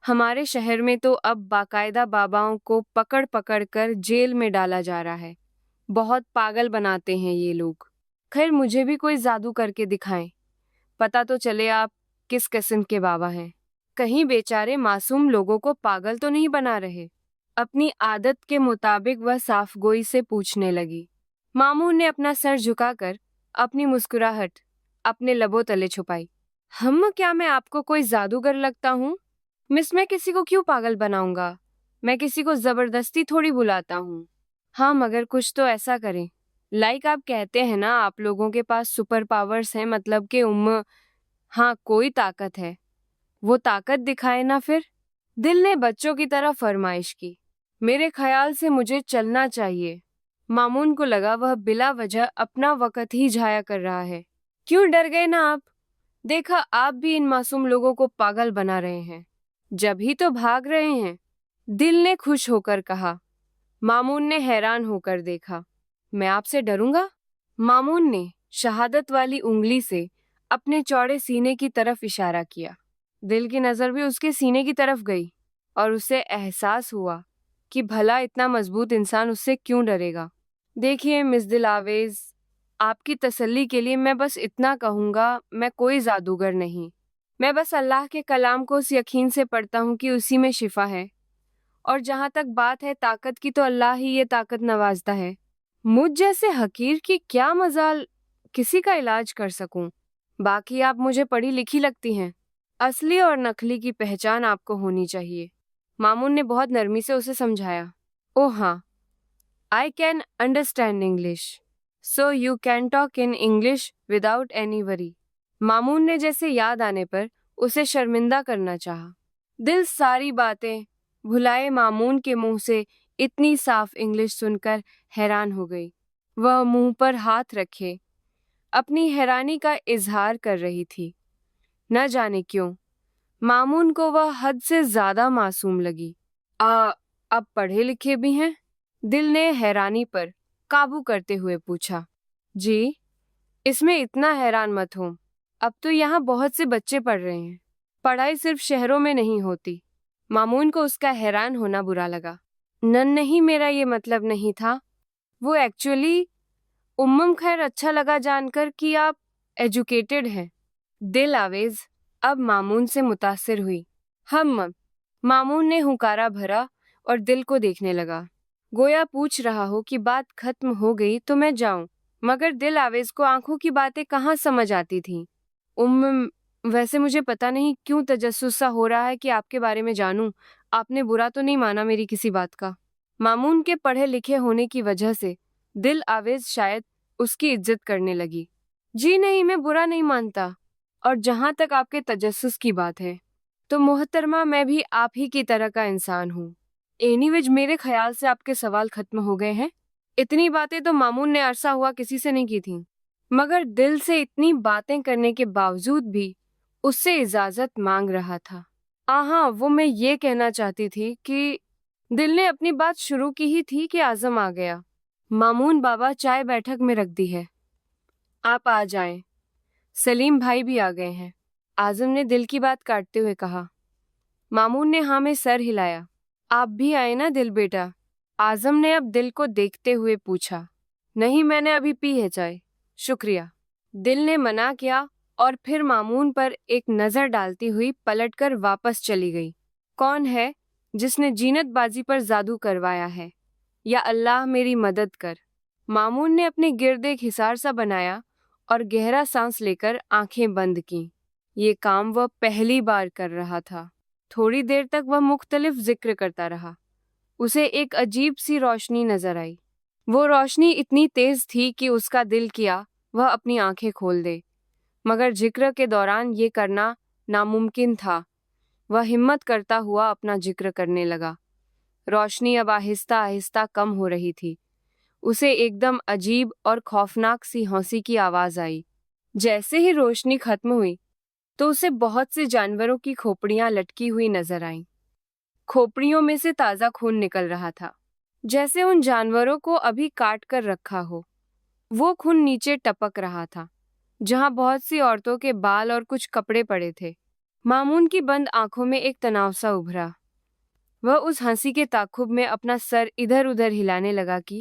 हमारे शहर में तो अब बाकायदा बाबाओं को पकड़ पकड़ कर जेल में डाला जा रहा है। बहुत पागल बनाते हैं ये लोग। खैर मुझे भी कोई जादू करके दिखाएं, पता तो चले आप किस किस्म के बाबा हैं। कहीं बेचारे मासूम लोगों को पागल तो नहीं बना रहे। अपनी आदत के मुताबिक वह साफगोई से पूछने लगी। मामून ने अपना सर झुकाकर अपनी मुस्कुराहट अपने लबों तले छुपाई। क्या मैं आपको कोई जादूगर लगता हूँ? मिस, मैं किसी को क्यों पागल बनाऊंगा? मैं किसी को जबरदस्ती थोड़ी बुलाता हूँ। हाँ, मगर कुछ तो ऐसा करें। आप कहते हैं ना आप लोगों के पास सुपर पावर्स हैं, मतलब कि हाँ, कोई ताकत है। वो ताकत दिखाए ना फिर। दिल ने बच्चों की तरह फरमाइश की। मेरे ख्याल से मुझे चलना चाहिए। मामून को लगा वह बिला वजह अपना वक़्त ही जाया कर रहा है। क्यों डर गए ना आप? देखा, आप भी इन मासूम लोगों को पागल बना रहे हैं, जब ही तो भाग रहे हैं। दिल ने खुश होकर कहा। मामून ने हैरान होकर देखा। मैं आपसे डरूंगा? मामून ने शहादत वाली उंगली से अपने चौड़े सीने की तरफ इशारा किया। दिल की नजर भी उसके सीने की तरफ गई और उसे एहसास हुआ कि भला इतना मजबूत इंसान उससे क्यों डरेगा। देखिए मिस दिल आवेज, आपकी तसल्ली के लिए मैं बस इतना कहूंगा, मैं कोई जादूगर नहीं। मैं बस अल्लाह के कलाम को उस यकीन से पढ़ता हूँ कि उसी में शिफा है। और जहां तक बात है ताकत की, तो अल्लाह ही ये ताकत नवाजता है। मुझ जैसे हकीर की क्या मजाल किसी का इलाज कर सकूं। बाकी आप मुझे पढ़ी लिखी लगती हैं। असली और नकली की पहचान आपको होनी चाहिए। मामून ने बहुत नरमी से उसे समझाया। ओह हाँ, I can understand English, so you can talk in English without any worry. Mamun ने जैसे याद आने पर उसे शर्मिंदा करना चाहा। दिल सारी बातें भुलाए मामून के मुंह से इतनी साफ इंग्लिश सुनकर हैरान हो गई। वह मुंह पर हाथ रखे अपनी हैरानी का इजहार कर रही थी। न जाने क्यों मामून को वह हद से ज्यादा मासूम लगी। अब पढ़े लिखे भी हैं? दिल ने हैरानी पर काबू करते हुए पूछा। जी, इसमें इतना हैरान मत हो। अब तो यहाँ बहुत से बच्चे पढ़ रहे हैं। पढ़ाई सिर्फ शहरों में नहीं होती। मामून को उसका हैरान होना बुरा लगा। नहीं, मेरा ये मतलब नहीं था। वो एक्चुअली खैर, अच्छा लगा जानकर कि आप एजुकेटेड हैं। दिल आवेज अब मामून से मुतासिर हुई। मामून ने हुंकारा भरा और दिल को देखने लगा, गोया पूछ रहा हो कि बात खत्म हो गई तो मैं जाऊं। मगर दिल आवेज को आंखों की बातें कहाँ समझ आती थीं। वैसे मुझे पता नहीं क्यों तजस्सुस सा हो रहा है कि आपके बारे में जानूं। आपने बुरा तो नहीं माना मेरी किसी बात का? मामून के पढ़े लिखे होने की वजह से दिल आवेज शायद उसकी इज्जत करने लगी। जी नहीं, मैं बुरा नहीं मानता। और जहां तक आपके तजस्सुस की बात है, तो मोहतरमा मैं भी आप ही की तरह का इंसान हूँ। एनीवेज, मेरे ख्याल से आपके सवाल खत्म हो गए हैं। इतनी बातें तो मामून ने अरसा हुआ किसी से नहीं की थीं, मगर दिल से इतनी बातें करने के बावजूद भी उससे इजाजत मांग रहा था। हाँ, वो मैं ये कहना चाहती थी कि दिल ने अपनी बात शुरू की ही थी कि आजम आ गया। मामून बाबा, चाय बैठक में रख दी है, आप आ जाएं। सलीम भाई भी आ गए हैं, आजम ने दिल की बात काटते हुए कहा। मामून ने हाँ में सर हिलाया। आप भी आए ना दिल बेटा? आजम ने अब दिल को देखते हुए पूछा। नहीं, मैंने अभी पी है चाय, शुक्रिया। दिल ने मना किया और फिर मामून पर एक नजर डालती हुई पलटकर वापस चली गई। कौन है जिसने जीनतबाजी पर जादू करवाया है? या अल्लाह मेरी मदद कर। मामून ने अपने गिर्द एक हिसार सा बनाया और गहरा सांस लेकर आंखें बंद की। ये काम वह पहली बार कर रहा था। थोड़ी देर तक वह मुख्तलिफ जिक्र करता रहा। उसे एक अजीब सी रोशनी नजर आई। वो रोशनी इतनी तेज थी कि उसका दिल किया वह अपनी आंखें खोल दे, मगर जिक्र के दौरान ये करना नामुमकिन था। वह हिम्मत करता हुआ अपना जिक्र करने लगा। रोशनी अब आहिस्ता आहिस्ता कम हो रही थी। उसे एकदम अजीब और खौफनाक सी हंसी की आवाज आई। जैसे ही रोशनी खत्म हुई तो उसे बहुत से जानवरों की खोपड़ियां लटकी हुई नजर आईं। खोपड़ियों में से ताजा खून निकल रहा था, जैसे उन जानवरों को अभी काट कर रखा हो। वो खून नीचे टपक रहा था, जहां बहुत सी औरतों के बाल और कुछ कपड़े पड़े थे। मामून की बंद आंखों में एक तनाव सा उभरा। वह उस हंसी के ताक़ुब में अपना सर इधर उधर हिलाने लगा कि